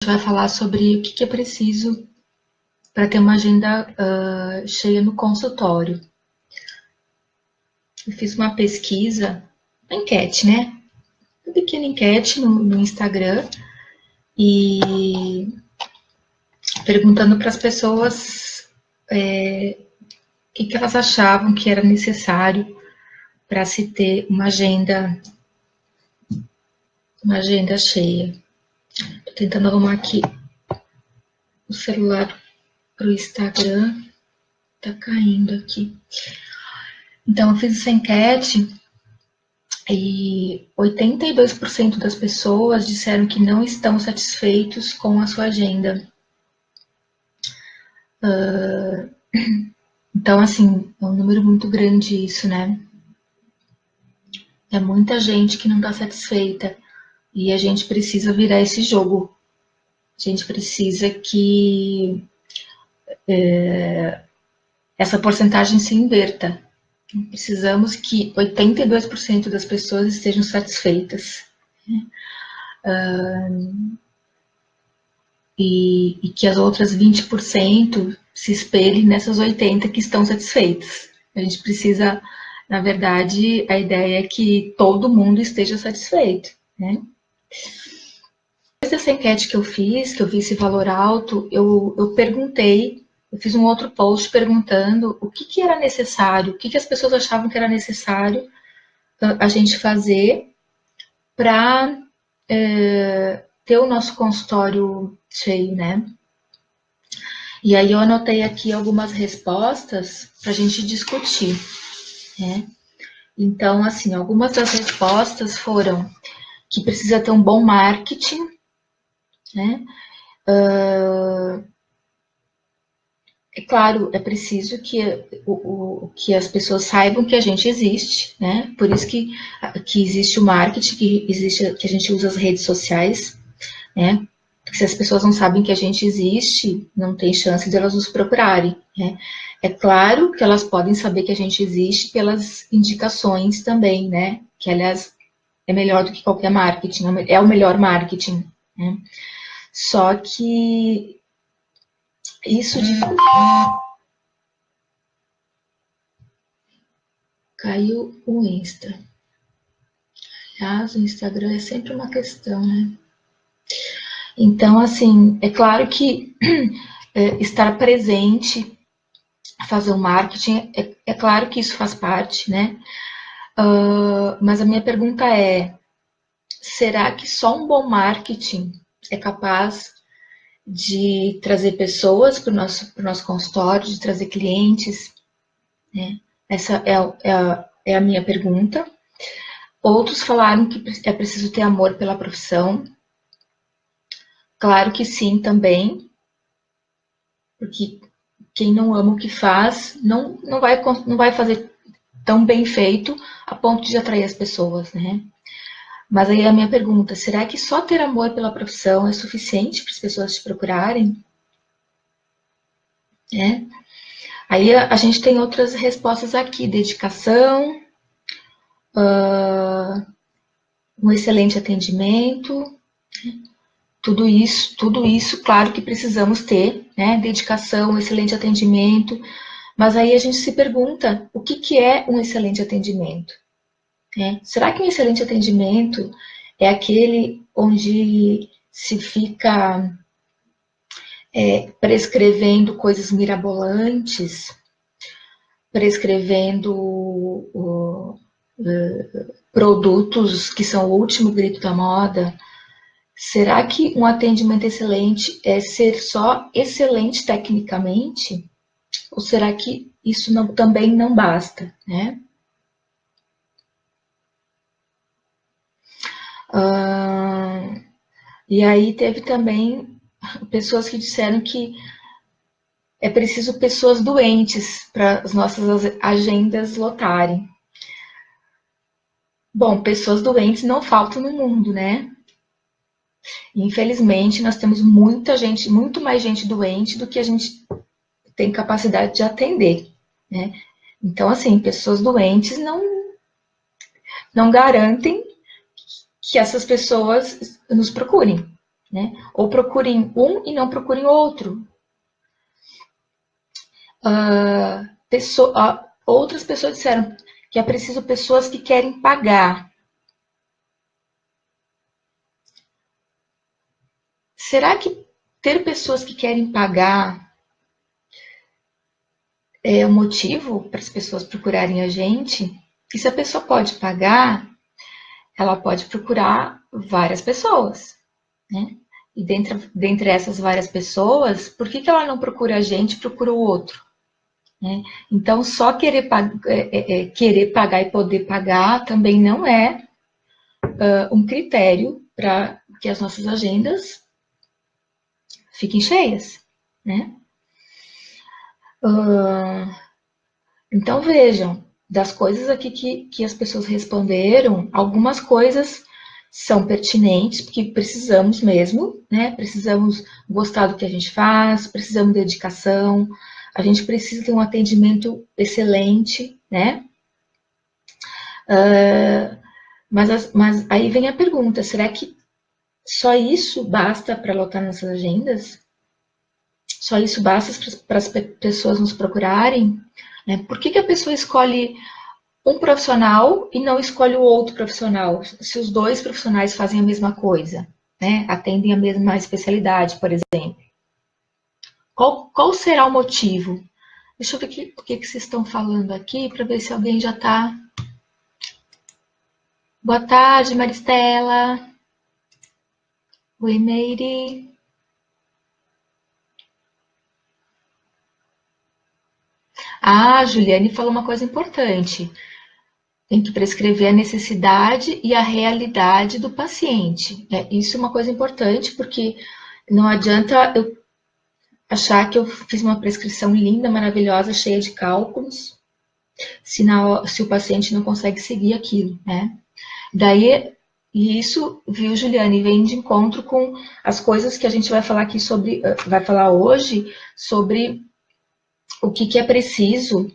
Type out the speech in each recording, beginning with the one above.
vai falar sobre o que é preciso para ter uma agenda cheia no consultório. Eu fiz uma pesquisa, uma enquete, né? Uma pequena enquete no Instagram e perguntando para as pessoas o que elas achavam que era necessário para se ter uma agenda cheia. Estou tentando arrumar aqui o celular para o Instagram, tá caindo aqui. Então, eu fiz essa enquete e 82% das pessoas disseram que não estão satisfeitos com a sua agenda. Então, assim, é um número muito grande isso, né? É muita gente que não está satisfeita e a gente precisa virar esse jogo. A gente precisa que essa porcentagem se inverta. Precisamos que 82% das pessoas estejam satisfeitas. E que as outras 20% se espelhem nessas 80% que estão satisfeitas. A gente precisa, na verdade, a ideia é que todo mundo esteja satisfeito, né? Depois dessa enquete que eu fiz esse valor alto, eu perguntei, eu fiz um outro post perguntando o que era necessário, o que as pessoas achavam que era necessário a gente fazer para ter o nosso consultório cheio, né? E aí eu anotei aqui algumas respostas para a gente discutir, né? Então, assim, algumas das respostas foram que precisa ter um bom marketing, né? É claro, é preciso que as pessoas saibam que a gente existe, né? Por isso que existe o marketing, que a gente usa as redes sociais, né? Porque se as pessoas não sabem que a gente existe, não tem chance de elas nos procurarem, né? É claro que elas podem saber que a gente existe pelas indicações também, né? Que, aliás, é melhor do que qualquer marketing, é o melhor marketing, né? Só que isso de... Caiu o Insta. Aliás, o Instagram é sempre uma questão, né? Então, assim, é claro que estar presente, fazer o marketing, é claro que isso faz parte, né? Mas a minha pergunta é, será que só um bom marketing é capaz de trazer pessoas para o nosso consultório, de trazer clientes? Né? Essa é a minha pergunta. Outros falaram que é preciso ter amor pela profissão. Claro que sim, também, porque quem não ama o que faz não vai fazer tão bem feito a ponto de atrair as pessoas, né? Mas aí a minha pergunta, será que só ter amor pela profissão é suficiente para as pessoas te procurarem? Né? Aí a gente tem outras respostas aqui, dedicação, um excelente atendimento, tudo isso, claro que precisamos ter, né? Dedicação, excelente atendimento, mas aí a gente se pergunta, o que é um excelente atendimento? Né? Será que um excelente atendimento é aquele onde se fica prescrevendo coisas mirabolantes, prescrevendo produtos que são o último grito da moda? Será que um atendimento excelente é ser só excelente tecnicamente? Ou será que isso também não basta, né? E aí teve também pessoas que disseram que é preciso pessoas doentes para as nossas agendas lotarem. Bom, pessoas doentes não faltam no mundo, né? Infelizmente, nós temos muita gente, muito mais gente doente do que a gente tem capacidade de atender, né? Então, assim, pessoas doentes não garantem que essas pessoas nos procurem, né? Ou procurem um e não procurem outro. Outras pessoas disseram que é preciso pessoas que querem pagar. Será que ter pessoas que querem pagar é o motivo para as pessoas procurarem a gente? E se a pessoa pode pagar, ela pode procurar várias pessoas, né? E dentre essas várias pessoas, por que ela não procura a gente e procura o outro? Né? Então, só querer pagar e poder pagar também não é um critério para que as nossas agendas fiquem cheias, né? Então, vejam, das coisas aqui que as pessoas responderam, algumas coisas são pertinentes, porque precisamos mesmo, né? Precisamos gostar do que a gente faz, precisamos de dedicação, a gente precisa ter um atendimento excelente, né? Mas aí vem a pergunta, será que só isso basta para lotar nossas agendas? Só isso basta para as pessoas nos procurarem? Né? Por que a pessoa escolhe um profissional e não escolhe o outro profissional, se os dois profissionais fazem a mesma coisa, né? Atendem a mesma especialidade, por exemplo? Qual será o motivo? Deixa eu ver o que vocês estão falando aqui, para ver se alguém já está. Boa tarde, Maristela. Oi, Meire. Ah, Juliane falou uma coisa importante. Tem que prescrever a necessidade e a realidade do paciente. Isso é uma coisa importante, porque não adianta eu achar que eu fiz uma prescrição linda, maravilhosa, cheia de cálculos, se o paciente não consegue seguir aquilo, né? Daí, e isso, viu, Juliane, vem de encontro com as coisas que a gente vai falar aqui sobre, vai falar hoje, sobre o que é preciso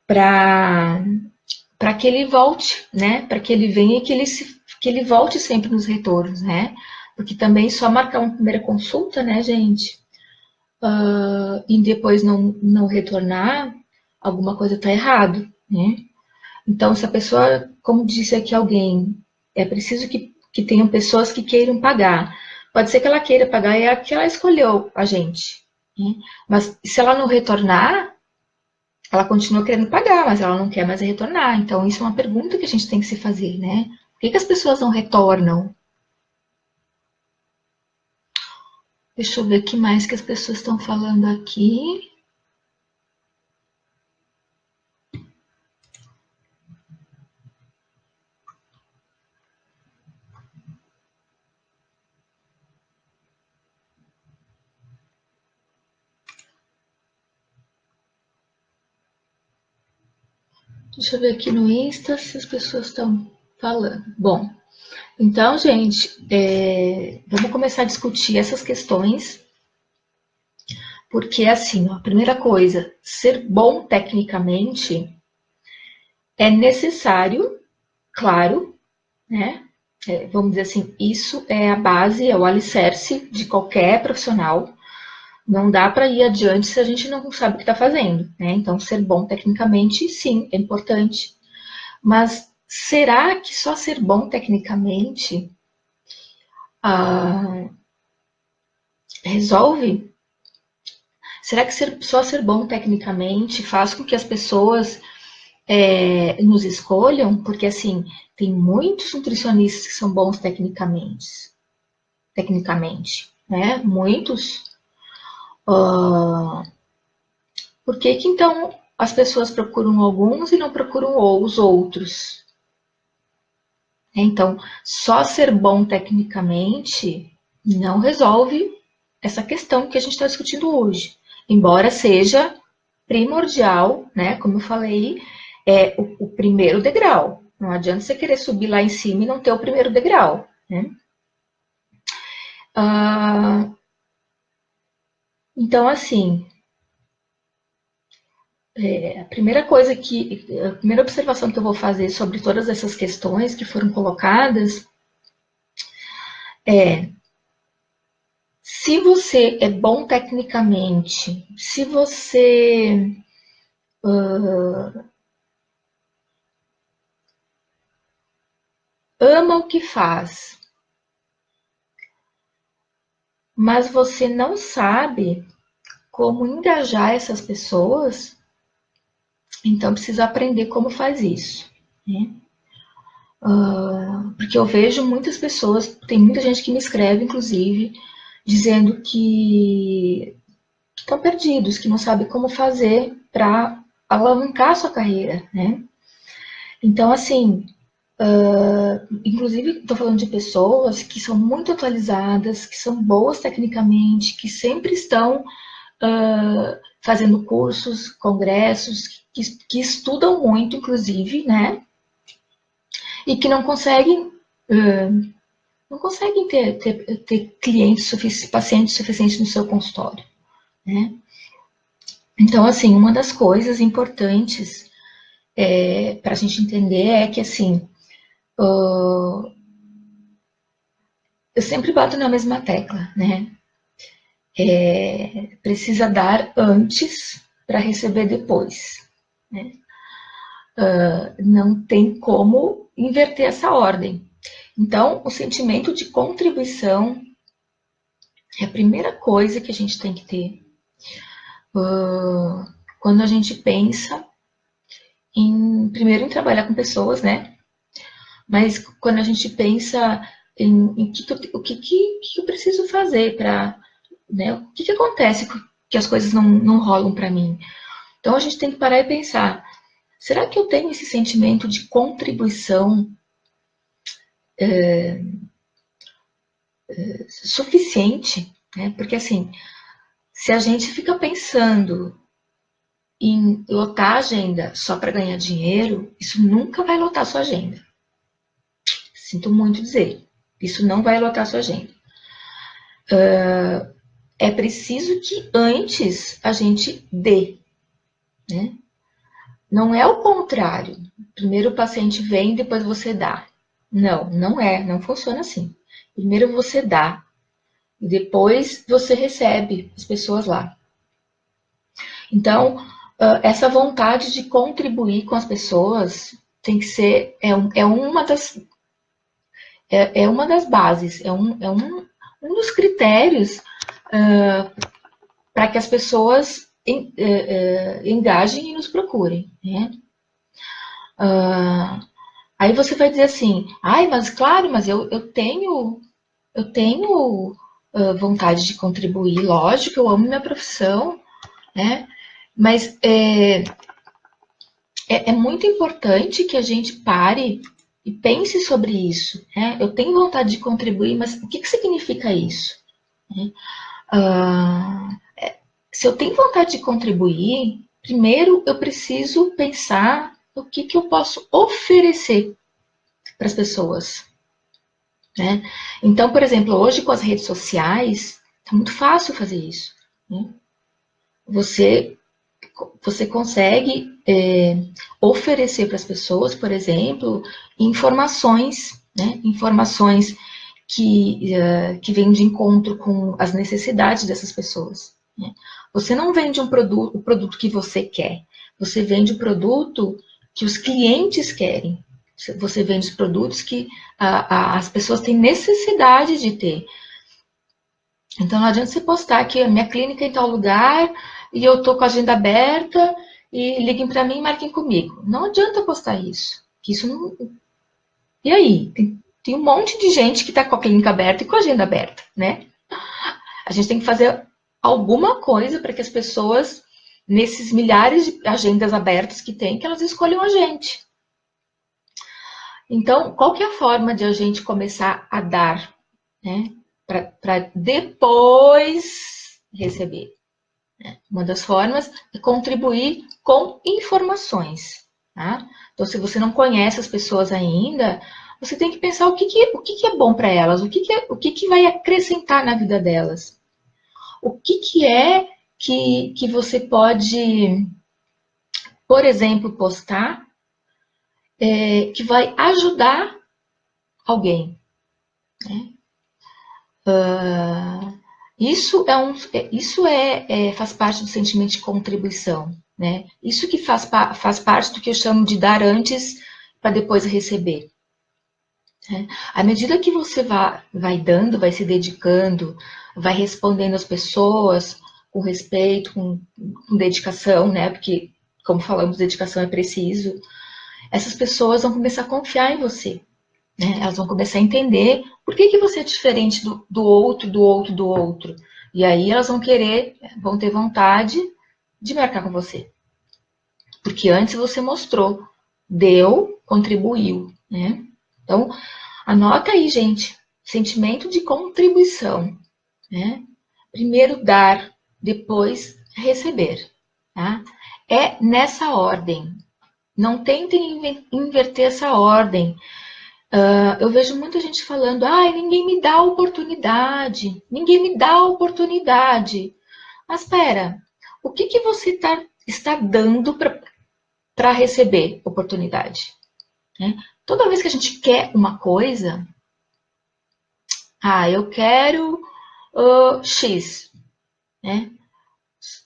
para que ele volte, né? Para que ele venha e que ele volte sempre nos retornos, né? Porque também só marcar uma primeira consulta, né, gente? E depois não retornar, alguma coisa está errado, né? Então, se a pessoa, como disse aqui alguém, é preciso que tenham pessoas que queiram pagar. Pode ser que ela queira pagar e é a que ela escolheu a gente. Né? Mas se ela não retornar, ela continua querendo pagar, mas ela não quer mais retornar. Então, isso é uma pergunta que a gente tem que se fazer, né? Por que as pessoas não retornam? Deixa eu ver o que mais que as pessoas estão falando aqui. Deixa eu ver aqui no Insta se as pessoas estão falando. Bom, então, gente, vamos começar a discutir essas questões, porque assim, ó, a primeira coisa, ser bom tecnicamente é necessário, claro, né? Vamos dizer assim, isso é a base, é o alicerce de qualquer profissional. Não dá para ir adiante se a gente não sabe o que está fazendo, né? Então, ser bom tecnicamente, sim, é importante. Mas será que só ser bom tecnicamente resolve? Será que só ser bom tecnicamente faz com que as pessoas nos escolham? Porque, assim, tem muitos nutricionistas que são bons tecnicamente, né? Muitos. Por que que, então, as pessoas procuram alguns e não procuram os outros? Então, só ser bom tecnicamente não resolve essa questão que a gente está discutindo hoje. Embora seja primordial, né? Como eu falei, é o primeiro degrau. Não adianta você querer subir lá em cima e não ter o primeiro degrau, né? Então, assim, a primeira observação que eu vou fazer sobre todas essas questões que foram colocadas é Se você é bom tecnicamente, se você ama o que faz, mas você não sabe como engajar essas pessoas, então precisa aprender como faz isso, né? Porque eu vejo muitas pessoas, tem muita gente que me escreve, inclusive, dizendo que estão perdidos, que não sabem como fazer para alavancar a sua carreira, né? Então, assim, inclusive, estou falando de pessoas que são muito atualizadas, que são boas tecnicamente, que sempre estão fazendo cursos, congressos, que estudam muito, inclusive, né? E que não conseguem ter clientes, pacientes suficientes no seu consultório, né? Então, assim, uma das coisas importantes para a gente entender é que, assim, eu sempre bato na mesma tecla, né? Precisa dar antes para receber depois, né? Não tem como inverter essa ordem. Então, o sentimento de contribuição é a primeira coisa que a gente tem que ter quando a gente pensa primeiro em trabalhar com pessoas, né? Mas quando a gente pensa o que eu preciso fazer para, né? O que acontece que as coisas não rolam para mim? Então a gente tem que parar e pensar: será que eu tenho esse sentimento de contribuição suficiente? Né? Porque assim, se a gente fica pensando em lotar a agenda só para ganhar dinheiro, isso nunca vai lotar a sua agenda. Sinto muito dizer, isso não vai lotar a sua agenda. É preciso que antes a gente dê, né? Não é o contrário. Primeiro o paciente vem, depois você dá. Não, não é, não funciona assim. Primeiro você dá, e depois você recebe as pessoas lá. Então, essa vontade de contribuir com as pessoas tem que ser, uma das bases, um dos critérios para que as pessoas engajem e nos procurem, né? Aí você vai dizer assim, ai, mas claro, mas eu tenho vontade de contribuir, lógico, eu amo minha profissão, né? Mas é muito importante que a gente pare e pense sobre isso, né? Eu tenho vontade de contribuir, mas o que significa isso? Né? Ah, se eu tenho vontade de contribuir, primeiro eu preciso pensar o que eu posso oferecer para as pessoas, né? Então, por exemplo, hoje com as redes sociais, é muito fácil fazer isso, né? Você, você consegue oferecer para as pessoas, por exemplo, informações, né? Informações que vêm de encontro com as necessidades dessas pessoas, né? Você não vende o produto que você quer, você vende o produto que os clientes querem. Você vende os produtos que as pessoas têm necessidade de ter. Então não adianta você postar que a minha clínica é em tal lugar e eu tô com a agenda aberta e liguem para mim e marquem comigo. Não adianta postar isso. Que isso não. E aí? Tem um monte de gente que está com a clínica aberta e com a agenda aberta, né? A gente tem que fazer alguma coisa para que as pessoas, nesses milhares de agendas abertas que tem, que elas escolham a gente. Então, qual que é a forma de a gente começar a dar, né? Para depois receber. Uma das formas é contribuir com informações. Tá? Então, se você não conhece as pessoas ainda, você tem que pensar o que é bom para elas, o que vai acrescentar na vida delas. O que é que você pode, por exemplo, postar que vai ajudar alguém. Né? Faz parte do sentimento de contribuição, né? Isso que faz parte do que eu chamo de dar antes para depois receber. Né? À medida que você vai dando, vai se dedicando, vai respondendo às pessoas com respeito, com dedicação, né? Porque, como falamos, dedicação é preciso. Essas pessoas vão começar a confiar em você, né? Elas vão começar a entender por que você é diferente do outro, do outro, do outro. E aí elas vão ter vontade de marcar com você. Porque antes você mostrou, deu, contribuiu, né? Então, anota aí, gente. Sentimento de contribuição, né? Primeiro dar, depois receber, tá? É nessa ordem. Não tentem inverter essa ordem. Eu vejo muita gente falando, ninguém me dá oportunidade, ninguém me dá oportunidade. Mas espera, o que você está dando para receber oportunidade? Né? Toda vez que a gente quer uma coisa, eu quero X, né?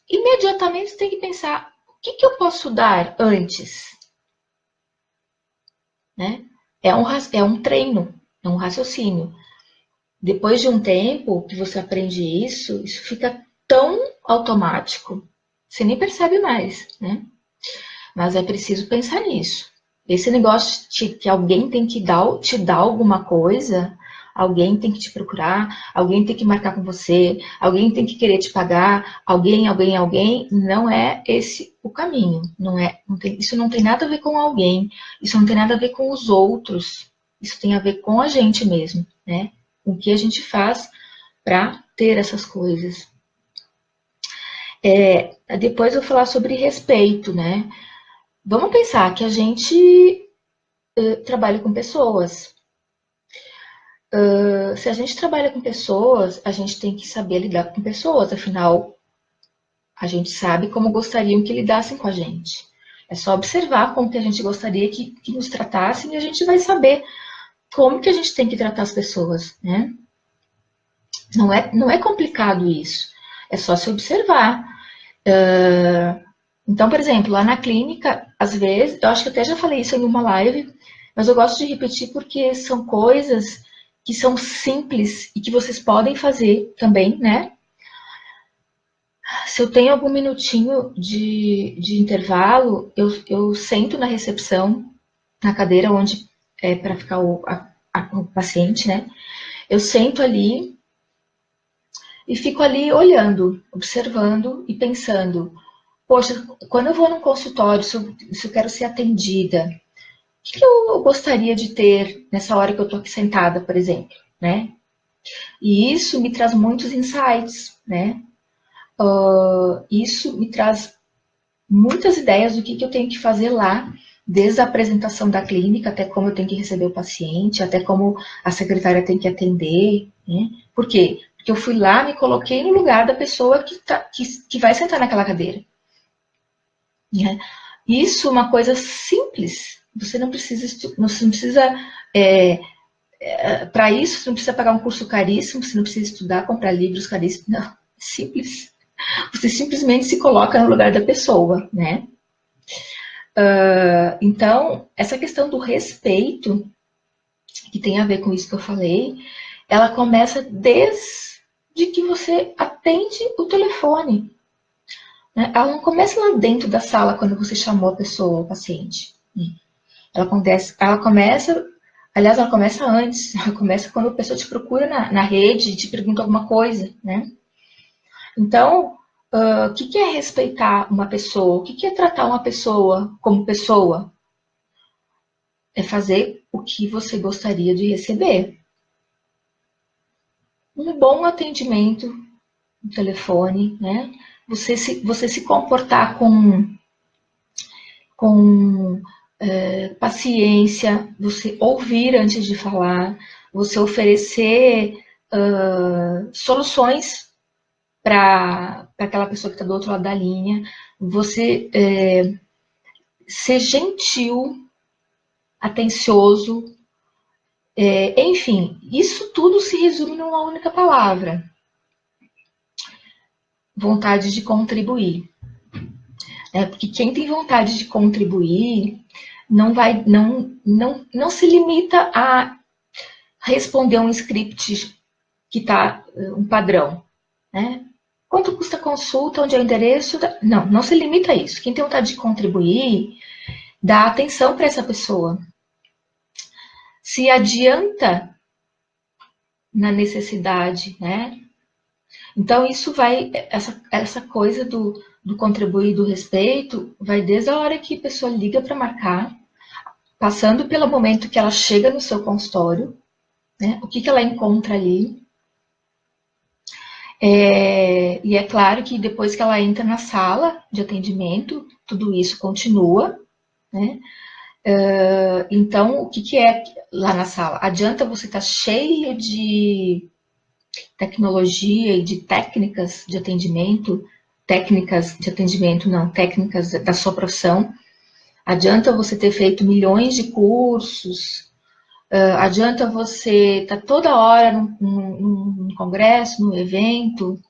Imediatamente você tem que pensar, o que eu posso dar antes? Né? É um treino, é um raciocínio. Depois de um tempo que você aprende isso fica tão automático, você nem percebe mais, né? Mas é preciso pensar nisso. Esse negócio de que alguém tem que te dar alguma coisa, alguém tem que te procurar, alguém tem que marcar com você, alguém tem que querer te pagar, alguém, não é esse o caminho. Isso não tem nada a ver com alguém, isso não tem nada a ver com os outros, isso tem a ver com a gente mesmo, né? O que a gente faz para ter essas coisas. Depois eu vou falar sobre respeito, né? Vamos pensar que a gente trabalha com pessoas. Se a gente trabalha com pessoas, a gente tem que saber lidar com pessoas, afinal, a gente sabe como gostariam que lidassem com a gente. É só observar como que a gente gostaria que nos tratassem e a gente vai saber como que a gente tem que tratar as pessoas, né? Não é complicado isso. É só se observar. Então, por exemplo, lá na clínica, às vezes, eu acho que até já falei isso em uma live, mas eu gosto de repetir porque são coisas que são simples e que vocês podem fazer também, né? Se eu tenho algum minutinho de intervalo, eu sento na recepção, na cadeira onde é para ficar o paciente, né? Eu sento ali e fico ali olhando, observando e pensando. Poxa, quando eu vou num consultório, se eu quero ser atendida, o que eu gostaria de ter nessa hora que eu estou aqui sentada, por exemplo, né? E isso me traz muitos insights, né? Isso me traz muitas ideias do que eu tenho que fazer lá, desde a apresentação da clínica, até como eu tenho que receber o paciente, até como a secretária tem que atender, né? Por quê? Porque eu fui lá, me coloquei no lugar da pessoa que vai sentar naquela cadeira. Né? Isso é uma coisa simples. Você não precisa para isso, você não precisa pagar um curso caríssimo, você não precisa estudar, comprar livros caríssimos. Não, é simples. Você simplesmente se coloca no lugar da pessoa, né? Então, essa questão do respeito, que tem a ver com isso que eu falei, ela começa desde que você atende o telefone. Né? Ela não começa lá dentro da sala quando você chamou a pessoa, o paciente. Ela começa, aliás, ela começa antes. Ela começa quando a pessoa te procura na rede e te pergunta alguma coisa, né? Então, o que é respeitar uma pessoa? O que é tratar uma pessoa como pessoa? É fazer o que você gostaria de receber. Um bom atendimento no telefone, né? Você se comportar com paciência, você ouvir antes de falar, você oferecer soluções para aquela pessoa que está do outro lado da linha, você ser gentil, atencioso, enfim, isso tudo se resume numa única palavra: vontade de contribuir. Porque quem tem vontade de contribuir não se limita a responder um script que está um padrão, né? Quanto custa a consulta, onde é o endereço? Não se limita a isso. Quem tem vontade de contribuir, dá atenção para essa pessoa. Se adianta na necessidade, né? Então, isso vai, essa coisa do contribuir, do respeito, vai desde a hora que a pessoa liga para marcar, passando pelo momento que ela chega no seu consultório, né? O que ela encontra ali. E é claro que depois que ela entra na sala de atendimento, tudo isso continua, né? Então, o que é lá na sala? Adianta você estar cheio de tecnologia e de técnicas de atendimento não, técnicas da sua profissão. Adianta você ter feito milhões de cursos, adianta você estar toda hora num congresso, num evento,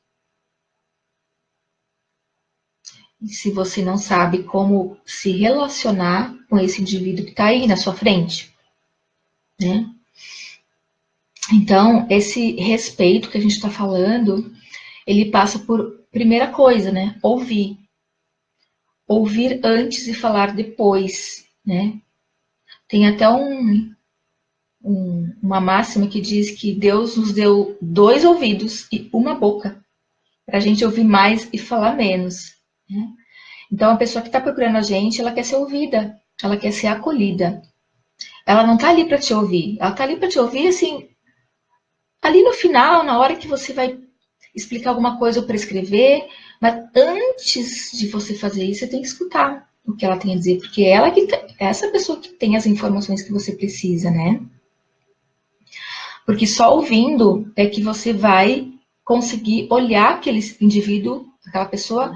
e se você não sabe como se relacionar com esse indivíduo que está aí na sua frente, né? Então, esse respeito que a gente está falando, ele passa por, primeira coisa, né? Ouvir. Ouvir antes e falar depois, né? Tem até uma máxima que diz que Deus nos deu 2 ouvidos e uma boca, para a gente ouvir mais e falar menos, né? Então, a pessoa que está procurando a gente, ela quer ser ouvida, ela quer ser acolhida. Ela não está ali para te ouvir, ela está ali para te ouvir, assim, ali no final, na hora que você vai explicar alguma coisa ou prescrever, mas antes de você fazer isso, você tem que escutar o que ela tem a dizer, porque ela que é essa pessoa que tem as informações que você precisa, né? Porque só ouvindo é que você vai conseguir olhar aquele indivíduo, aquela pessoa,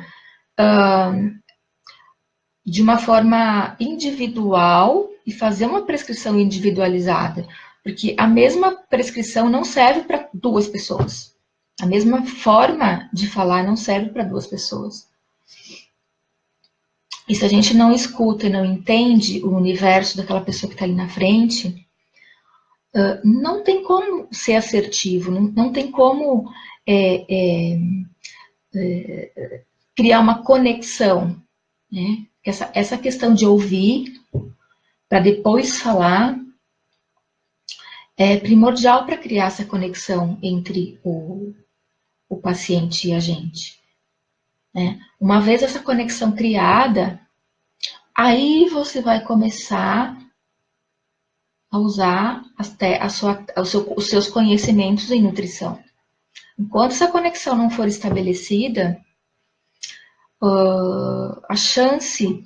de uma forma individual e fazer uma prescrição individualizada. Porque a mesma prescrição não serve para 2 pessoas. A mesma forma de falar não serve para 2 pessoas. E se a gente não escuta e não entende o universo daquela pessoa que está ali na frente, não tem como ser assertivo, não tem como criar uma conexão, né? Essa questão de ouvir para depois falar é primordial para criar essa conexão entre o paciente e a gente, né? Uma vez essa conexão criada, aí você vai começar a usar os seus conhecimentos em nutrição. Enquanto essa conexão não for estabelecida, a chance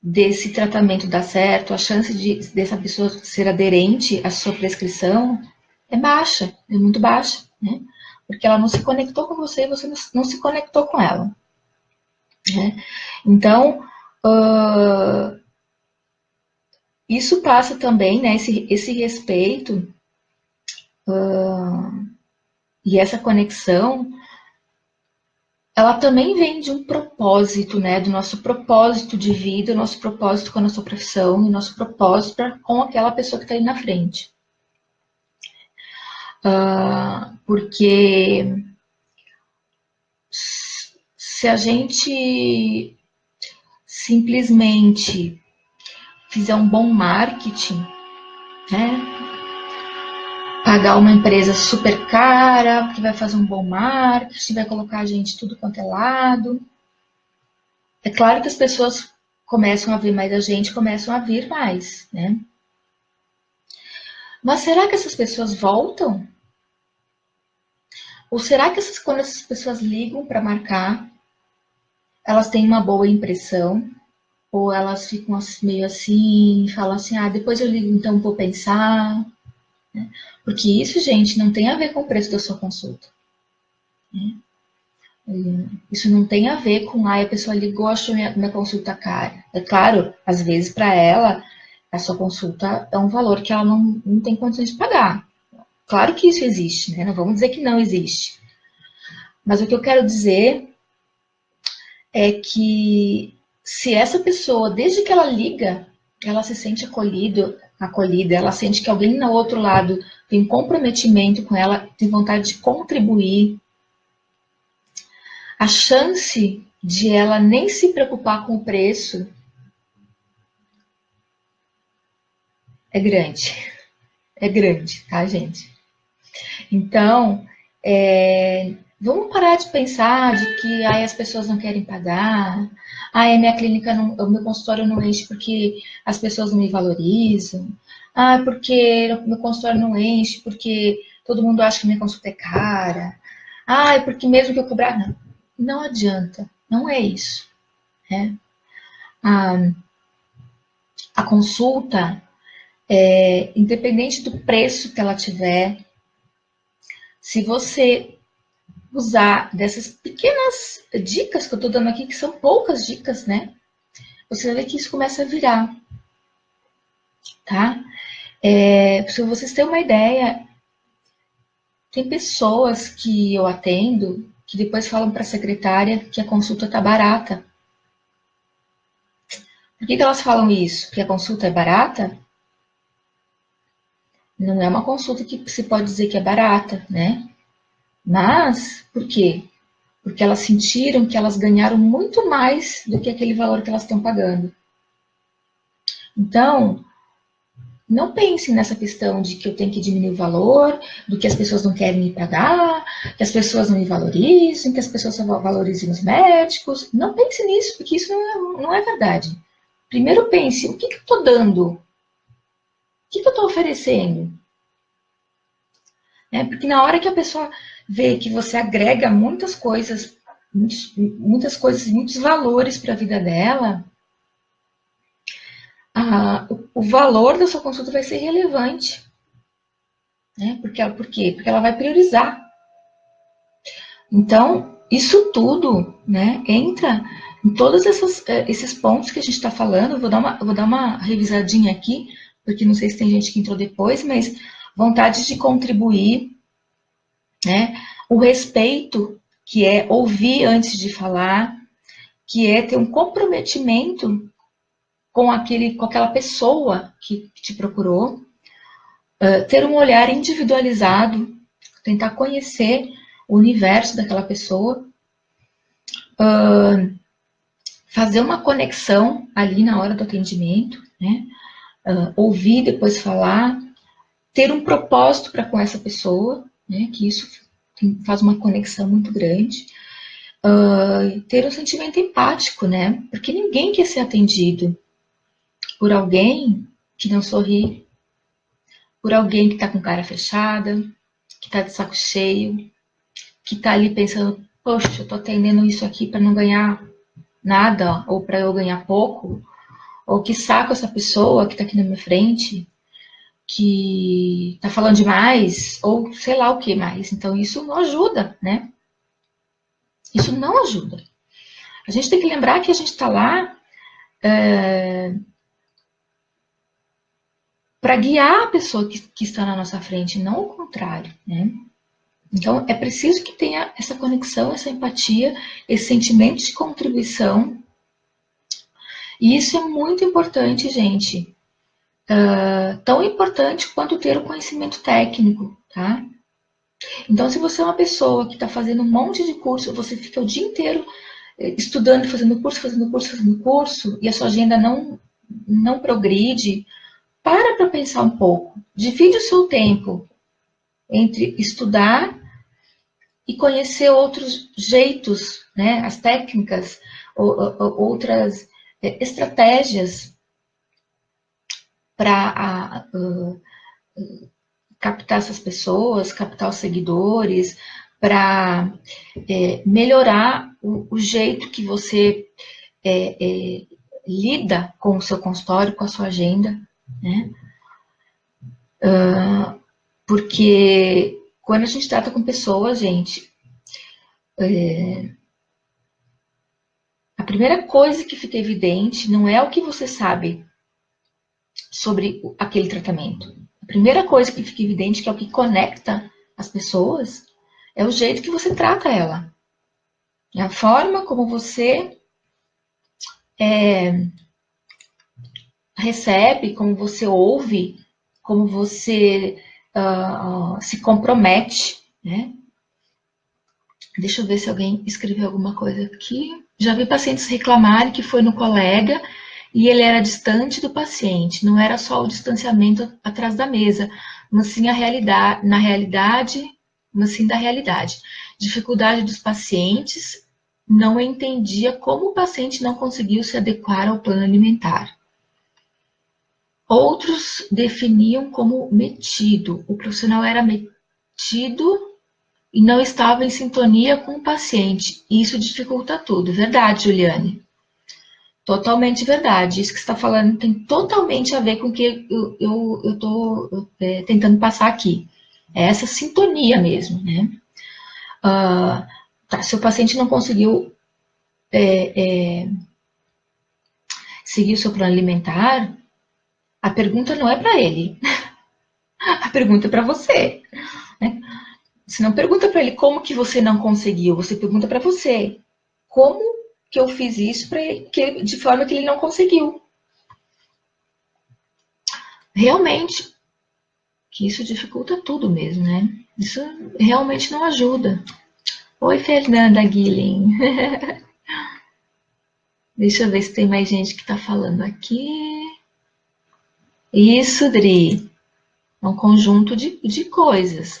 desse tratamento dar certo, a chance dessa pessoa ser aderente à sua prescrição é baixa, é muito baixa, né? Porque ela não se conectou com você e você não se conectou com ela, né? Então, isso passa também, né? Esse respeito e essa conexão, ela também vem de um propósito, né? Do nosso propósito de vida, nosso propósito com a nossa profissão, e nosso propósito com aquela pessoa que está aí na frente. Porque se a gente simplesmente fizer um bom marketing, né? Pagar uma empresa super cara, que vai fazer um bom marketing, vai colocar a gente tudo quanto é lado. É claro que as pessoas começam a ver mais a gente, começam a vir mais, né? Mas será que essas pessoas voltam? Ou será que quando essas pessoas ligam para marcar, elas têm uma boa impressão? Ou elas ficam meio assim, falam assim, depois eu ligo então vou pensar. Porque isso, gente, não tem a ver com o preço da sua consulta. Isso não tem a ver com, a pessoa ligou, achou minha consulta cara. É claro, às vezes para ela, a sua consulta é um valor que ela não tem condições de pagar. Claro que isso existe, né? Não vamos dizer que não existe. Mas o que eu quero dizer é que se essa pessoa, desde que ela liga, ela se sente acolhida, ela sente que alguém no outro lado tem um comprometimento com ela, tem vontade de contribuir, a chance de ela nem se preocupar com o preço é grande. É grande, tá, gente? Então, vamos parar de pensar de que as pessoas não querem pagar, a minha clínica, não, o meu consultório não enche porque as pessoas não me valorizam, porque o meu consultório não enche porque todo mundo acha que minha consulta é cara, porque mesmo que eu cobrar, não, não adianta, não é isso, né? A, a consulta, independente do preço que ela tiver, se você usar dessas pequenas dicas que eu estou dando aqui, que são poucas dicas, né? Você vai ver que isso começa a virar, tá? Se vocês terem uma ideia, tem pessoas que eu atendo que depois falam para a secretária que a consulta está barata. Por que elas falam isso? Porque a consulta é barata? Não é uma consulta que se pode dizer que é barata, né? Mas, por quê? Porque elas sentiram que elas ganharam muito mais do que aquele valor que elas estão pagando. Então, não pense nessa questão de que eu tenho que diminuir o valor, do que as pessoas não querem me pagar, que as pessoas não me valorizam, que as pessoas só valorizem os médicos. Não pense nisso, porque isso não é verdade. Primeiro pense, o que eu estou dando? O que eu estou oferecendo? Porque na hora que a pessoa vê que você agrega muitas coisas, muitos valores para a vida dela, o valor da sua consulta vai ser relevante. Né? Por quê? Porque ela vai priorizar. Então, isso tudo, né, entra em todos esses pontos que a gente está falando. Eu vou dar uma revisadinha aqui, porque não sei se tem gente que entrou depois, mas vontade de contribuir, né? O respeito, que é ouvir antes de falar, que é ter um comprometimento com aquela pessoa que te procurou, ter um olhar individualizado, tentar conhecer o universo daquela pessoa, fazer uma conexão ali na hora do atendimento, né? Ouvir, depois falar, ter um propósito para com essa pessoa, né? Que isso faz uma conexão muito grande. Ter um sentimento empático, né? Porque ninguém quer ser atendido por alguém que não sorri, por alguém que está com cara fechada, que está de saco cheio, que está ali pensando, poxa, eu estou atendendo isso aqui para não ganhar nada, ou para eu ganhar pouco, ou que saco essa pessoa que está aqui na minha frente, que está falando demais, ou sei lá o que mais. Então, isso não ajuda, né? Isso não ajuda. A gente tem que lembrar que a gente está lá para guiar a pessoa que está na nossa frente, não o contrário, né? Então, é preciso que tenha essa conexão, essa empatia, esse sentimento de contribuição. E isso é muito importante, gente. Tão importante quanto ter o conhecimento técnico, tá? Então, se você é uma pessoa que está fazendo um monte de curso, você fica o dia inteiro estudando, fazendo curso, e a sua agenda não progride, para pensar um pouco. Divide o seu tempo entre estudar e conhecer outros jeitos, né? As técnicas, outras estratégias para captar essas pessoas, captar os seguidores, para melhorar o jeito que você lida com o seu consultório, com a sua agenda, né? Porque quando a gente trata com pessoas, gente, a primeira coisa que fica evidente não é o que você sabe sobre aquele tratamento. A primeira coisa que fica evidente, que é o que conecta as pessoas, é o jeito que você trata ela. É a forma como você recebe, como você ouve, como você se compromete, né? Deixa eu ver se alguém escreveu alguma coisa aqui. Já vi pacientes reclamarem que foi no colega e ele era distante do paciente. Não era só o distanciamento atrás da mesa, mas sim a realidade, mas sim da realidade. Dificuldade dos pacientes, não entendia como o paciente não conseguiu se adequar ao plano alimentar. Outros definiam como metido. O profissional era metido e não estava em sintonia com o paciente. Isso dificulta tudo. Verdade, Juliane. Totalmente verdade. Isso que você está falando tem totalmente a ver com o que eu estou tentando passar aqui. É essa sintonia mesmo, né? Se o paciente não conseguiu seguir o seu plano alimentar, a pergunta não é para ele. A pergunta é para você. Né? Você não pergunta para ele como que você não conseguiu, você pergunta para você. Como que eu fiz isso de forma que ele não conseguiu? Realmente, que isso dificulta tudo mesmo, né? Isso realmente não ajuda. Oi, Fernanda Guilhem. Deixa eu ver se tem mais gente que está falando aqui. Isso, Dri. É um conjunto de coisas.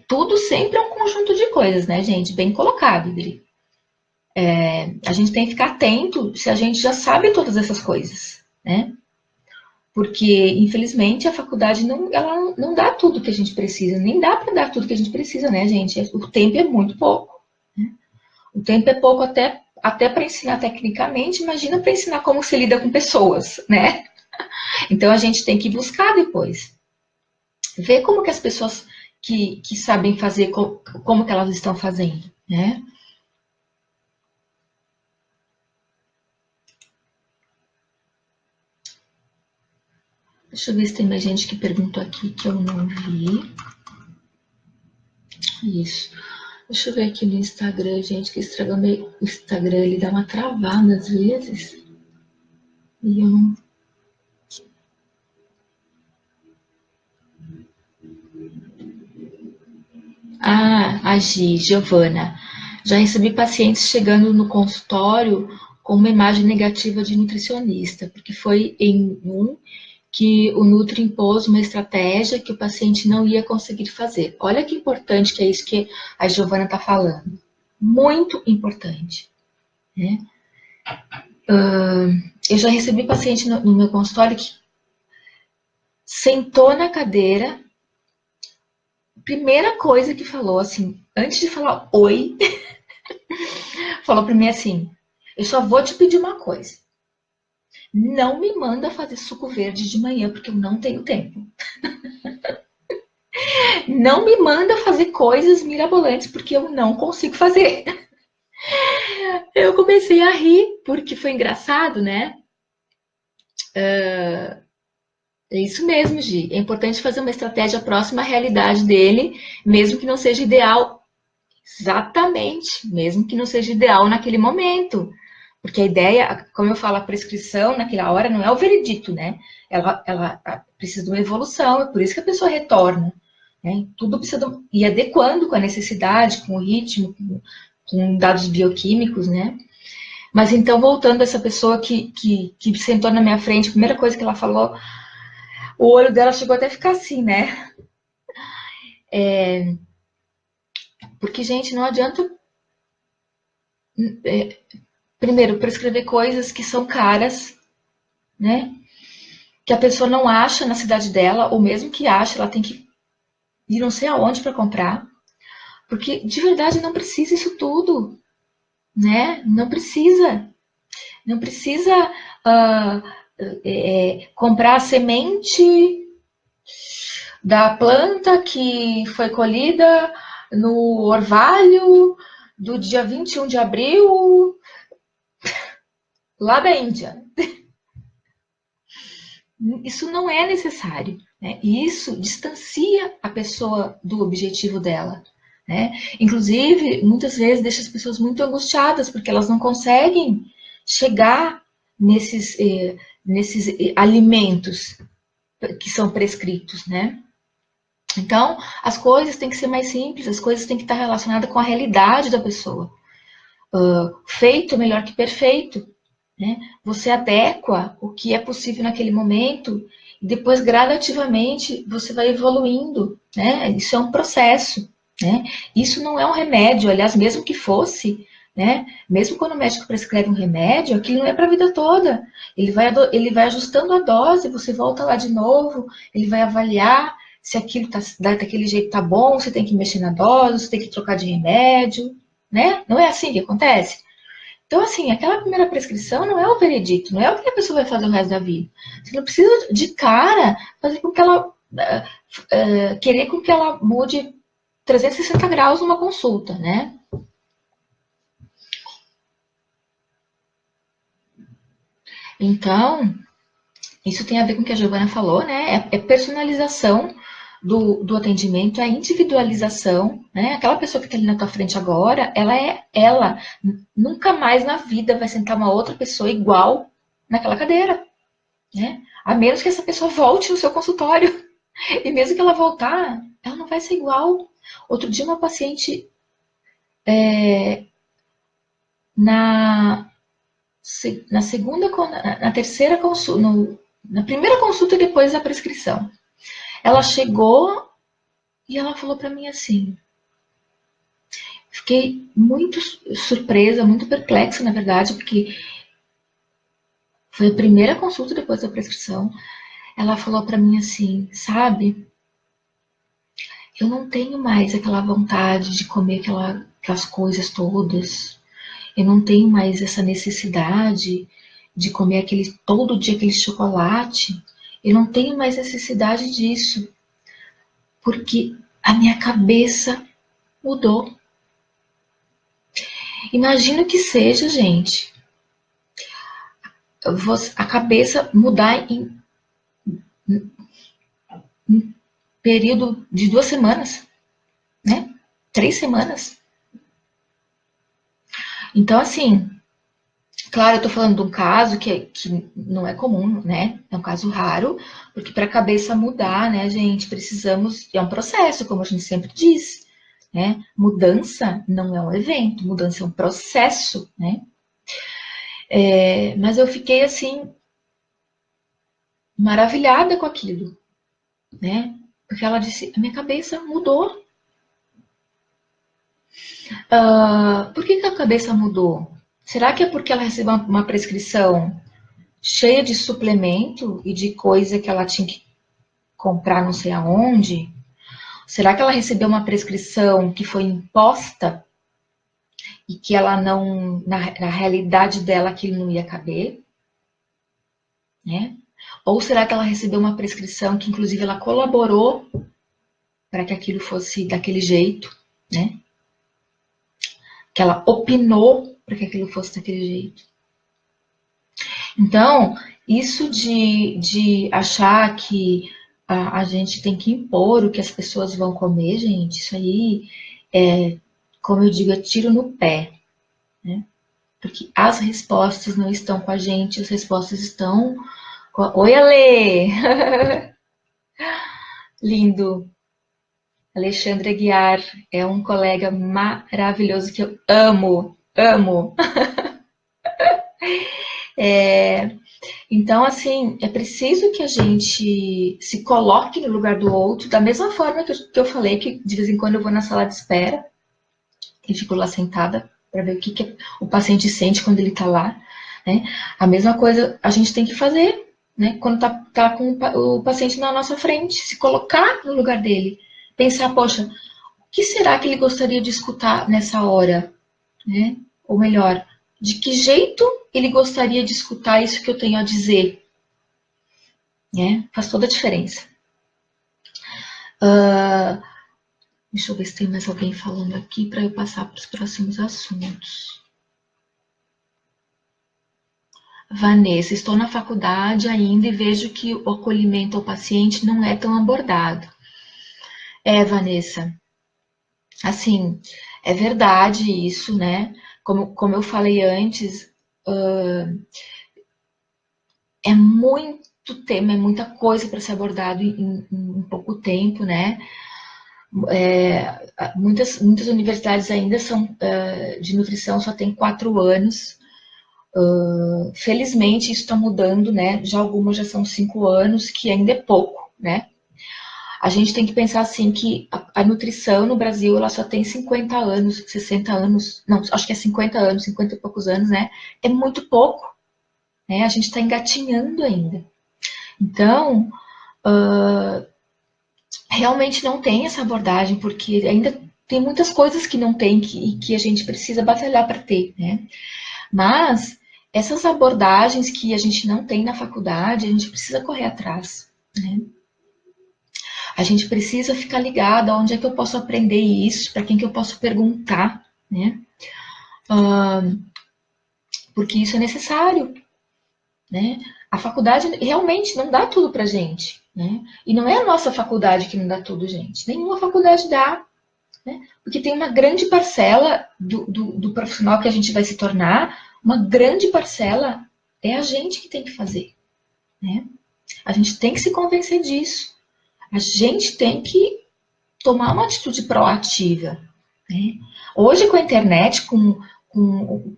Tudo sempre é um conjunto de coisas, né, gente? Bem colocado, Dri. A gente tem que ficar atento se a gente já sabe todas essas coisas, né? Porque, infelizmente, a faculdade ela não dá tudo que a gente precisa, nem dá para dar tudo que a gente precisa, né, gente? O tempo é muito pouco. Né? O tempo é pouco até para ensinar tecnicamente, imagina para ensinar como se lida com pessoas, né? Então, a gente tem que buscar depois. Ver como que as pessoas que sabem fazer, como que elas estão fazendo, né? Deixa eu ver se tem mais gente que perguntou aqui que eu não vi. Isso. Deixa eu ver aqui no Instagram, gente, que o Instagram ele dá uma travada às vezes. E eu não. A Giovana. Já recebi pacientes chegando no consultório com uma imagem negativa de nutricionista, porque foi em que o Nutri impôs uma estratégia que o paciente não ia conseguir fazer. Olha que importante que é isso que a Giovana está falando. Muito importante. Né? Eu já recebi paciente no meu consultório que sentou na cadeira, primeira coisa que falou, assim, antes de falar oi, falou para mim assim, eu só vou te pedir uma coisa. Não me manda fazer suco verde de manhã, porque eu não tenho tempo. Não me manda fazer coisas mirabolantes, porque eu não consigo fazer. Eu comecei a rir, porque foi engraçado, né? É isso mesmo, Gi. É importante fazer uma estratégia próxima à realidade dele, mesmo que não seja ideal. Exatamente, mesmo que não seja ideal naquele momento. Porque a ideia, como eu falo, a prescrição naquela hora não é o veredito, né? Ela precisa de uma evolução, é por isso que a pessoa retorna. Né? Tudo precisa ir adequando com a necessidade, com o ritmo, com dados bioquímicos, né? Mas então, voltando a essa pessoa que sentou na minha frente, a primeira coisa que ela falou, o olho dela chegou até a ficar assim, né? Porque, gente, não adianta, primeiro, prescrever coisas que são caras, né? Que a pessoa não acha na cidade dela, ou mesmo que ache, ela tem que ir não sei aonde para comprar. Porque, de verdade, não precisa isso tudo, né? Não precisa. Não precisa comprar a semente da planta que foi colhida no orvalho do dia 21 de abril, lá da Índia. Isso não é necessário. Né? E isso distancia a pessoa do objetivo dela. Né? Inclusive, muitas vezes deixa as pessoas muito angustiadas, porque elas não conseguem chegar nesses alimentos que são prescritos, né? Então, as coisas têm que ser mais simples, as coisas têm que estar relacionadas com a realidade da pessoa. Feito é melhor que perfeito, né? Você adequa o que é possível naquele momento e depois, gradativamente, você vai evoluindo, né? Isso é um processo, né? Isso não é um remédio, aliás, mesmo que fosse, né? Mesmo quando o médico prescreve um remédio, aquilo não é para a vida toda. Ele vai ajustando a dose, você volta lá de novo, ele vai avaliar se aquilo daquele jeito tá bom, você tem que mexer na dose, você tem que trocar de remédio, né? Não é assim que acontece? Então, assim, aquela primeira prescrição não é o veredito, não é o que a pessoa vai fazer o resto da vida. Você não precisa, de cara, fazer com que ela. Querer com que ela mude 360 graus numa consulta, né? Então, isso tem a ver com o que a Giovana falou, né? É personalização do atendimento, é individualização, né? Aquela pessoa que está ali na tua frente agora, ela é ela. Nunca mais na vida vai sentar uma outra pessoa igual naquela cadeira, né? A menos que essa pessoa volte no seu consultório. E mesmo que ela voltar, ela não vai ser igual. Outro dia, uma paciente na, na segunda, na terceira consulta, na primeira consulta depois da prescrição, ela chegou e ela falou para mim assim. Fiquei muito surpresa, muito perplexa, na verdade, porque foi a primeira consulta depois da prescrição. Ela falou para mim assim, sabe? Eu não tenho mais aquela vontade de comer aquelas coisas todas. Eu não tenho mais essa necessidade de comer todo dia aquele chocolate. Eu não tenho mais necessidade disso, porque a minha cabeça mudou. Imagino que seja, gente, a cabeça mudar em período de 2 semanas, né? 3 semanas. Então, assim, claro, eu tô falando de um caso que não é comum, né? É um caso raro, porque para a cabeça mudar, né, gente, precisamos. É um processo, como a gente sempre diz, né? Mudança não é um evento, mudança é um processo, né? Mas eu fiquei, assim, maravilhada com aquilo, né? Porque ela disse: a minha cabeça mudou. Por que a cabeça mudou? Será que é porque ela recebeu uma prescrição cheia de suplemento e de coisa que ela tinha que comprar não sei aonde? Será que ela recebeu uma prescrição que foi imposta e que ela não, na realidade dela, aquilo não ia caber? Né? Ou será que ela recebeu uma prescrição que, inclusive, ela colaborou para que aquilo fosse daquele jeito, né? Que ela opinou para que aquilo fosse daquele jeito? Então, isso de achar que a gente tem que impor o que as pessoas vão comer, gente, isso aí como eu digo, é tiro no pé, né? Porque as respostas não estão com a gente, as respostas estão com a... Oi, Ale! Lindo! Alexandre Aguiar é um colega maravilhoso que eu amo, amo. Então, assim, é preciso que a gente se coloque no lugar do outro, da mesma forma que eu falei, que de vez em quando eu vou na sala de espera e fico lá sentada para ver o que o paciente sente quando ele está lá, né? A mesma coisa a gente tem que fazer, né? Quando tá com o paciente na nossa frente, se colocar no lugar dele, pensar, poxa, o que será que ele gostaria de escutar nessa hora, né? Ou melhor, de que jeito ele gostaria de escutar isso que eu tenho a dizer, né? Faz toda a diferença. Deixa eu ver se tem mais alguém falando aqui para eu passar para os próximos assuntos. Vanessa, estou na faculdade ainda e vejo que o acolhimento ao paciente não é tão abordado. Vanessa, assim, é verdade isso, né? Como eu falei antes, É muito tema, é muita coisa para ser abordado em pouco tempo, né? Muitas universidades ainda são de nutrição, só tem 4 anos. Felizmente isso está mudando, né? Já algumas já são 5 anos, que ainda é pouco, né? A gente tem que pensar assim que a nutrição no Brasil ela só tem 50 anos, 60 anos, não, acho que é 50 anos, 50 e poucos anos, né? É muito pouco, né? A gente está engatinhando ainda. Então, realmente não tem essa abordagem, porque ainda tem muitas coisas que não tem que a gente precisa batalhar para ter, né? Mas essas abordagens que a gente não tem na faculdade, a gente precisa correr atrás, né? A gente precisa ficar ligado aonde é que eu posso aprender isso, para quem que eu posso perguntar, né? Porque isso é necessário, né? A faculdade realmente não dá tudo pra gente, né? E não é a nossa faculdade que não dá tudo, gente. Nenhuma faculdade dá, né? Porque tem uma grande parcela do profissional que a gente vai se tornar, uma grande parcela é a gente que tem que fazer, né? A gente tem que se convencer disso. A gente tem que tomar uma atitude proativa, né? Hoje, com a internet, com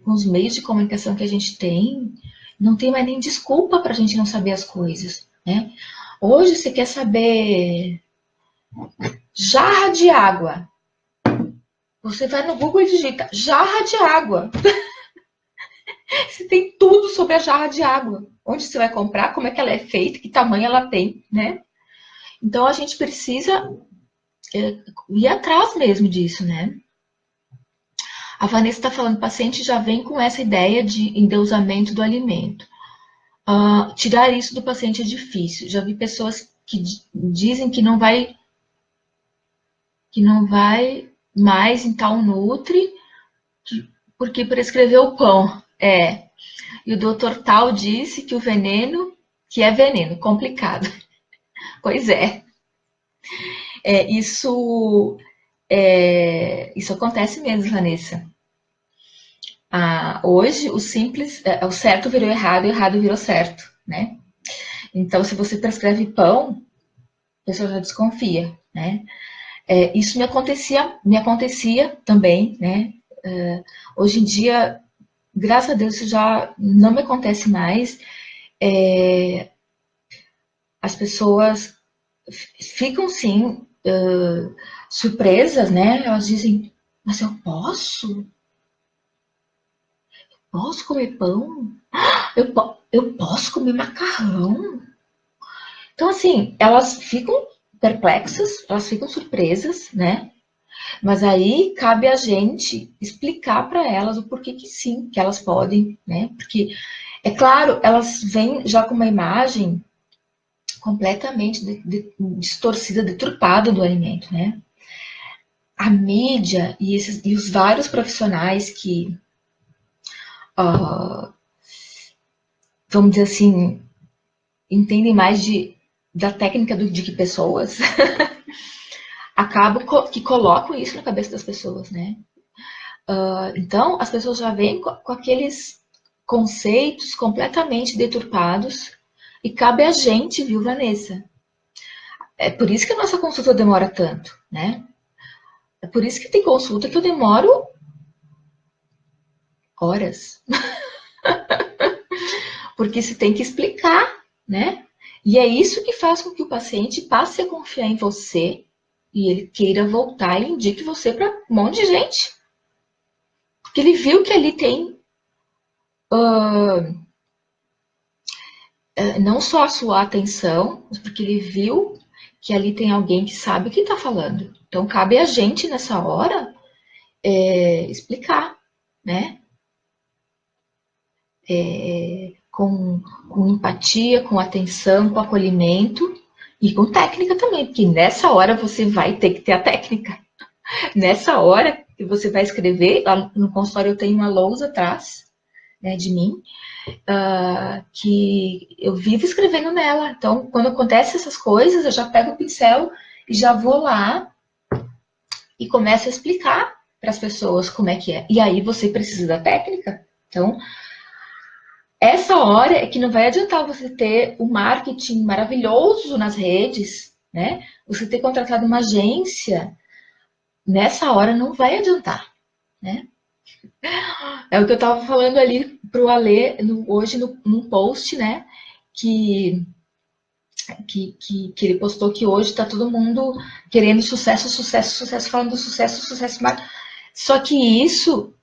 os meios de comunicação que a gente tem, não tem mais nem desculpa para a gente não saber as coisas, né? Hoje, você quer saber jarra de água. Você vai no Google e digita jarra de água. Você tem tudo sobre a jarra de água. Onde você vai comprar, como é que ela é feita, que tamanho ela tem, né? Então a gente precisa ir atrás mesmo disso, né? A Vanessa está falando, o paciente já vem com essa ideia de endeusamento do alimento. Tirar isso do paciente é difícil. Já vi pessoas que dizem que não vai mais em tal Nutri porque prescreveu pão. E o doutor tal disse que o veneno, que é veneno, complicado. Pois é. Isso acontece mesmo, Vanessa. Hoje, o simples, o certo virou errado e o errado virou certo, né? Então, se você prescreve pão, a pessoa já desconfia, né? Isso me acontecia também, né? Hoje em dia, graças a Deus, isso já não me acontece mais. As pessoas ficam, sim, surpresas, né? Elas dizem, mas eu posso? Posso comer pão? Eu posso comer macarrão? Então, assim, elas ficam perplexas, elas ficam surpresas, né? Mas aí cabe a gente explicar para elas o porquê que sim, que elas podem, né? Porque, é claro, elas vêm já com uma imagem completamente distorcida, deturpada do alimento, né? A mídia e os vários profissionais que, vamos dizer assim, entendem mais da técnica de que pessoas, acabam que colocam isso na cabeça das pessoas, né? Então, as pessoas já vêm com aqueles conceitos completamente deturpados e cabe a gente, viu, Vanessa? É por isso que a nossa consulta demora tanto, né? É por isso que tem consulta que eu demoro horas. Porque se tem que explicar, né? E é isso que faz com que o paciente passe a confiar em você e ele queira voltar e indique você para um monte de gente. Porque ele viu que ali tem não só a sua atenção, mas porque ele viu que ali tem alguém que sabe o que está falando. Então, cabe a gente, nessa hora, explicar, né? Com empatia, com atenção, com acolhimento e com técnica também, porque nessa hora você vai ter que ter a técnica. Nessa hora que você vai escrever, lá no consultório eu tenho uma lousa atrás, né, de mim, que eu vivo escrevendo nela. Então, quando acontecem essas coisas, eu já pego o pincel e já vou lá e começo a explicar para as pessoas como é que é. E aí você precisa da técnica. Então, essa hora é que não vai adiantar você ter um marketing maravilhoso nas redes, né? Você ter contratado uma agência, nessa hora não vai adiantar, né? É o que eu estava falando ali para o Alê hoje num post, né? Que, que ele postou que hoje está todo mundo querendo sucesso, sucesso, sucesso, falando do sucesso, sucesso. Só que isso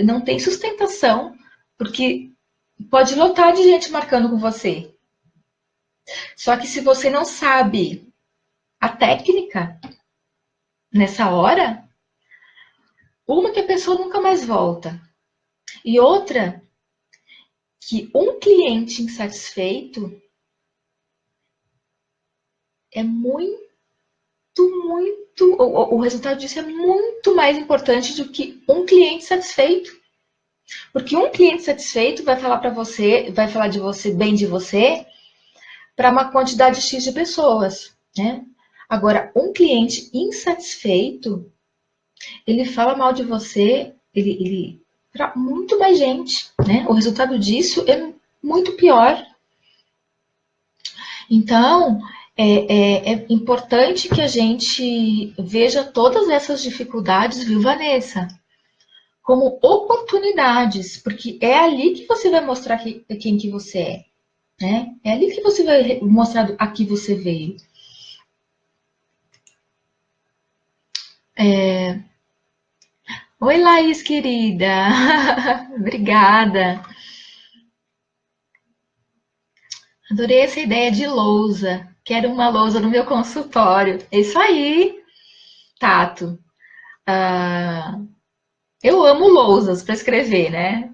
não tem sustentação, porque pode lotar de gente marcando com você. Só que se você não sabe a técnica nessa hora, uma que a pessoa nunca mais volta. E outra, que um cliente insatisfeito é muito, muito. O resultado disso é muito mais importante do que um cliente satisfeito. Porque um cliente satisfeito vai falar para você, vai falar de você, bem de você, para uma quantidade X de pessoas, né? Agora, um cliente insatisfeito, ele fala mal de você, ele para muito mais gente, né? O resultado disso é muito pior. Então, é importante que a gente veja todas essas dificuldades, viu, Vanessa? Como oportunidades, porque é ali que você vai mostrar quem que você é, né? É ali que você vai mostrar a que você veio. Oi, Laís, querida. Obrigada. Adorei essa ideia de lousa. Quero uma lousa no meu consultório. É isso aí, Tato. Ah, eu amo lousas para escrever, né?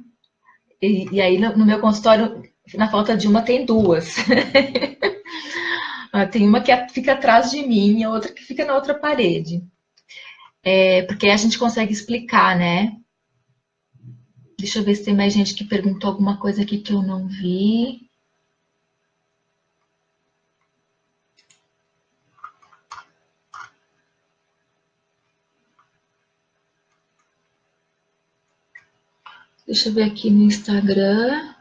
E aí no meu consultório, na falta de uma, tem duas. Tem uma que fica atrás de mim e a outra que fica na outra parede. Porque aí a gente consegue explicar, né? Deixa eu ver se tem mais gente que perguntou alguma coisa aqui que eu não vi. Deixa eu ver aqui no Instagram.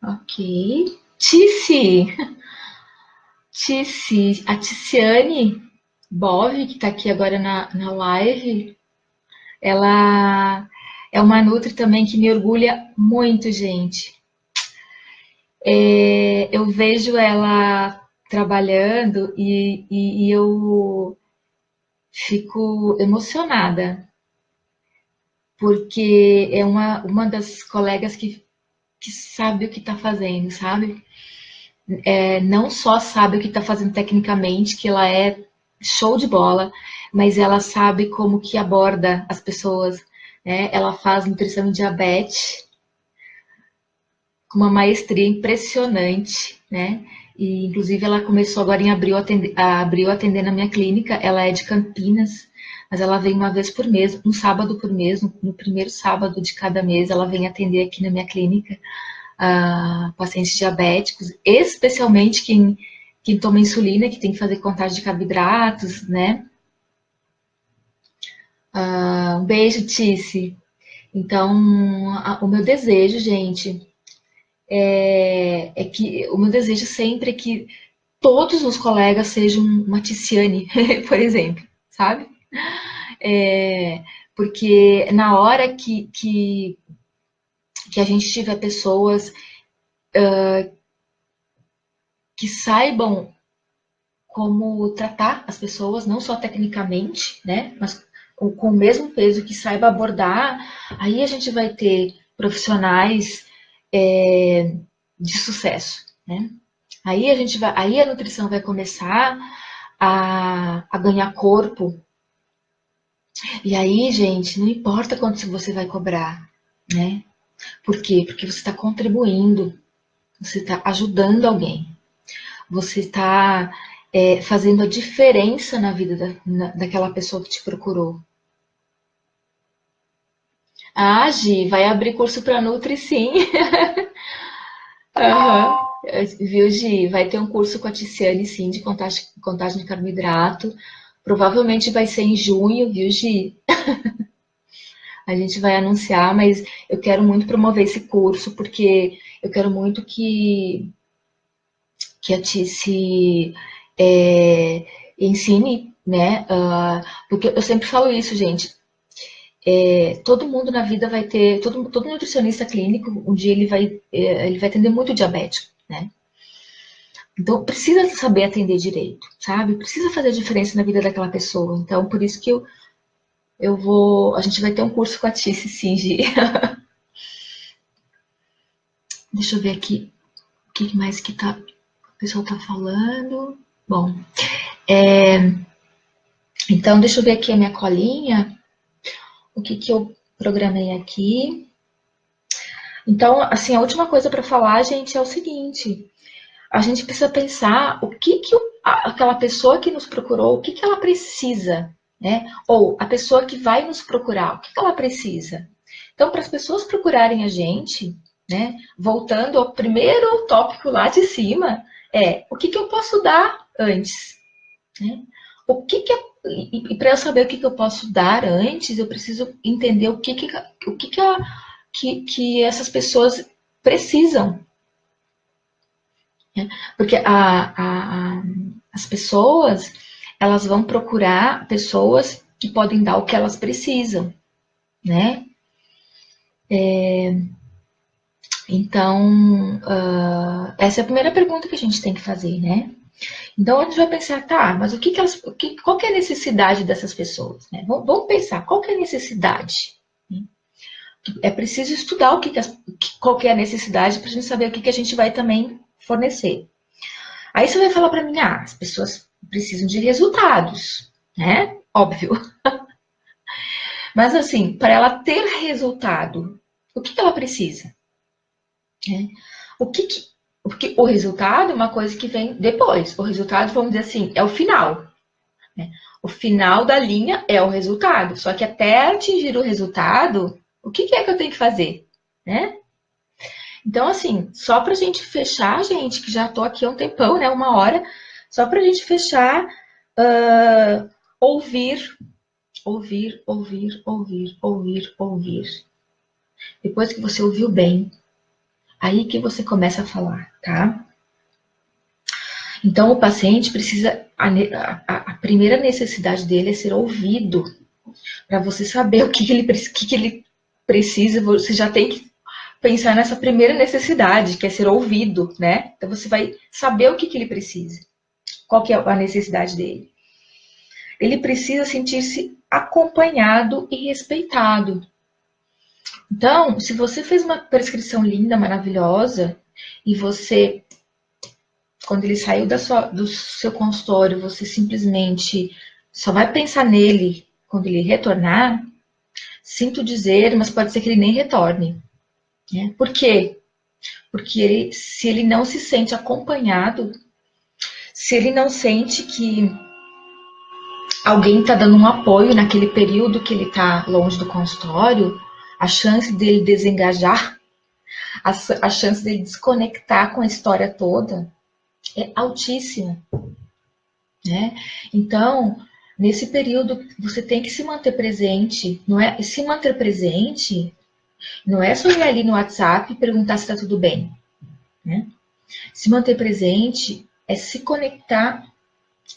Ok. A Ticiane Bove, que está aqui agora na live, ela é uma Nutri também que me orgulha muito, gente. Eu vejo ela trabalhando e eu fico emocionada, porque é uma das colegas que sabe o que está fazendo, sabe? Não só sabe o que está fazendo tecnicamente, que ela é show de bola, mas ela sabe como que aborda as pessoas, né? Ela faz nutrição e diabetes com uma maestria impressionante, né? E inclusive ela começou agora em abril a atender na minha clínica. Ela é de Campinas, mas ela vem uma vez por mês, um sábado por mês, no primeiro sábado de cada mês, ela vem atender aqui na minha clínica pacientes diabéticos, especialmente quem toma insulina, que tem que fazer contagem de carboidratos, né? Um beijo, Tice. Então, o meu desejo, gente, é que o meu desejo sempre é que todos os colegas sejam uma Ticiane, por exemplo, sabe? Porque na hora que a gente tiver pessoas que saibam como tratar as pessoas, não só tecnicamente, né, mas com o mesmo peso, que saiba abordar, aí a gente vai ter profissionais de sucesso, né? Aí a nutrição vai começar a ganhar corpo. E aí, gente, não importa quanto você vai cobrar, né? Por quê? Porque você está contribuindo, você está ajudando alguém, você está fazendo a diferença na vida daquela pessoa que te procurou. Ah, Gi, vai abrir curso para Nutri, sim. Aham. Viu, Gi? Vai ter um curso com a Ticiane, sim, de contagem de carboidrato. Provavelmente vai ser em junho, viu, Gi? A gente vai anunciar, mas eu quero muito promover esse curso, porque eu quero muito que a Tice ensine, né? Porque eu sempre falo isso, gente. Todo mundo na vida vai ter, todo nutricionista clínico, um dia ele vai atender muito diabético, né? Então, precisa saber atender direito, sabe? Precisa fazer a diferença na vida daquela pessoa. Então, por isso que eu vou. A gente vai ter um curso com a Tice, sim, Gi. Deixa eu ver aqui o que mais que o pessoal tá falando. Bom, então deixa eu ver aqui a minha colinha. O que eu programei aqui. Então, assim, a última coisa para falar, gente, é o seguinte: a gente precisa pensar o que aquela pessoa que nos procurou, o que ela precisa, né? Ou a pessoa que vai nos procurar, o que ela precisa. Então, para as pessoas procurarem a gente, né? Voltando ao primeiro tópico lá de cima, o que eu posso dar antes, né? E para eu saber o que eu posso dar antes, eu preciso entender que essas pessoas precisam, né? Porque as pessoas, elas vão procurar pessoas que podem dar o que elas precisam, né? Então, essa é a primeira pergunta que a gente tem que fazer, né? Então, a gente vai pensar, tá, mas qual que é a necessidade dessas pessoas, né? Vamos pensar, qual que é a necessidade? É preciso estudar qual que é a necessidade para a gente saber o que a gente vai também fornecer. Aí você vai falar para mim, as pessoas precisam de resultados, né? Óbvio. Mas assim, para ela ter resultado, o que ela precisa? Né? O que, que Porque o resultado é uma coisa que vem depois. O resultado, vamos dizer assim, é o final. Né? O final da linha é o resultado. Só que até atingir o resultado, o que é que eu tenho que fazer? Né? Então, assim, só para a gente fechar, gente, que já estou aqui há um tempão, né? 1 hora, só para a gente fechar, ouvir, ouvir, ouvir, ouvir, ouvir, ouvir. Depois que você ouviu bem, aí que você começa a falar, tá? Então, o paciente precisa, a primeira necessidade dele é ser ouvido, para você saber o que ele precisa, você já tem que pensar nessa primeira necessidade, que é ser ouvido, né? Então, você vai saber o que ele precisa, qual que é a necessidade dele. Ele precisa sentir-se acompanhado e respeitado. Então, se você fez uma prescrição linda, maravilhosa, e você, quando ele saiu do seu consultório, você simplesmente só vai pensar nele quando ele retornar, sinto dizer, mas pode ser que ele nem retorne. Né? Por quê? Porque se ele não se sente acompanhado, se ele não sente que alguém está dando um apoio naquele período que ele está longe do consultório, a chance dele desengajar, a chance dele desconectar com a história toda é altíssima, né? Então, nesse período, você tem que se manter presente, não é? Se manter presente não é só ir ali no WhatsApp e perguntar se está tudo bem, né? Se manter presente é se conectar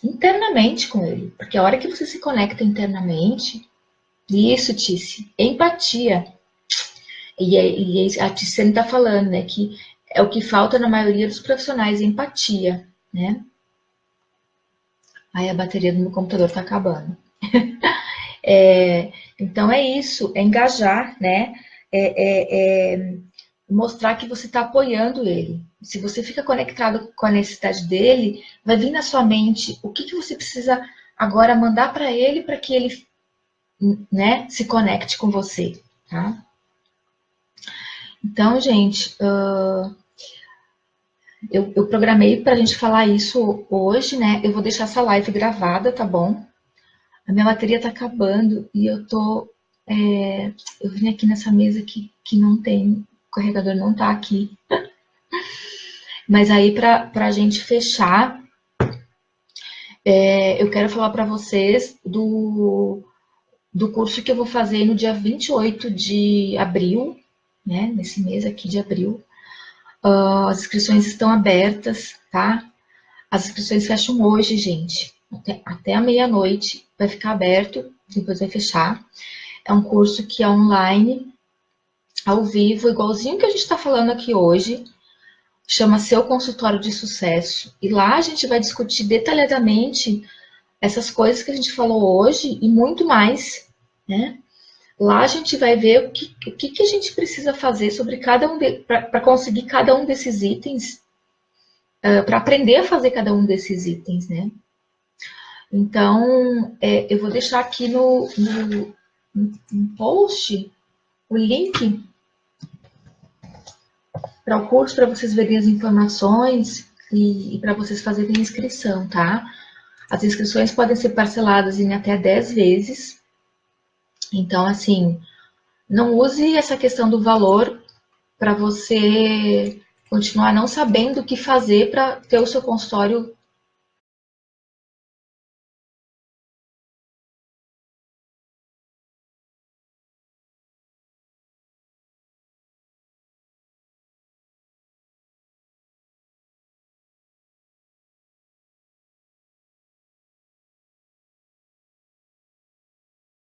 internamente com ele, porque a hora que você se conecta internamente, isso, Tice, empatia. E a Tiziane está falando, né, que é o que falta na maioria dos profissionais, empatia, né? Aí a bateria do meu computador está acabando. Então é isso, é engajar, né? É mostrar que você está apoiando ele. Se você fica conectado com a necessidade dele, vai vir na sua mente o que você precisa agora mandar para ele para que ele, né, se conecte com você, tá? Então, gente, eu programei para a gente falar isso hoje, né? Eu vou deixar essa live gravada, tá bom? A minha bateria tá acabando e eu vim aqui nessa mesa que não tem, o carregador não tá aqui. Mas aí, para a gente fechar, eu quero falar para vocês do curso que eu vou fazer no dia 28 de abril, né? Nesse mês aqui de abril. As inscrições estão abertas, tá? As inscrições fecham hoje, gente. Até a meia-noite vai ficar aberto, depois vai fechar. É um curso que é online, ao vivo, igualzinho que a gente está falando aqui hoje. Chama Seu Consultório de Sucesso. E lá a gente vai discutir detalhadamente essas coisas que a gente falou hoje e muito mais, né? Lá a gente vai ver o que a gente precisa fazer sobre cada um para conseguir cada um desses itens, para aprender a fazer cada um desses itens, né? Então, eu vou deixar aqui no post o link para o curso, para vocês verem as informações e para vocês fazerem a inscrição, tá? As inscrições podem ser parceladas em até 10 vezes. Então, assim, não use essa questão do valor para você continuar não sabendo o que fazer para ter o seu consultório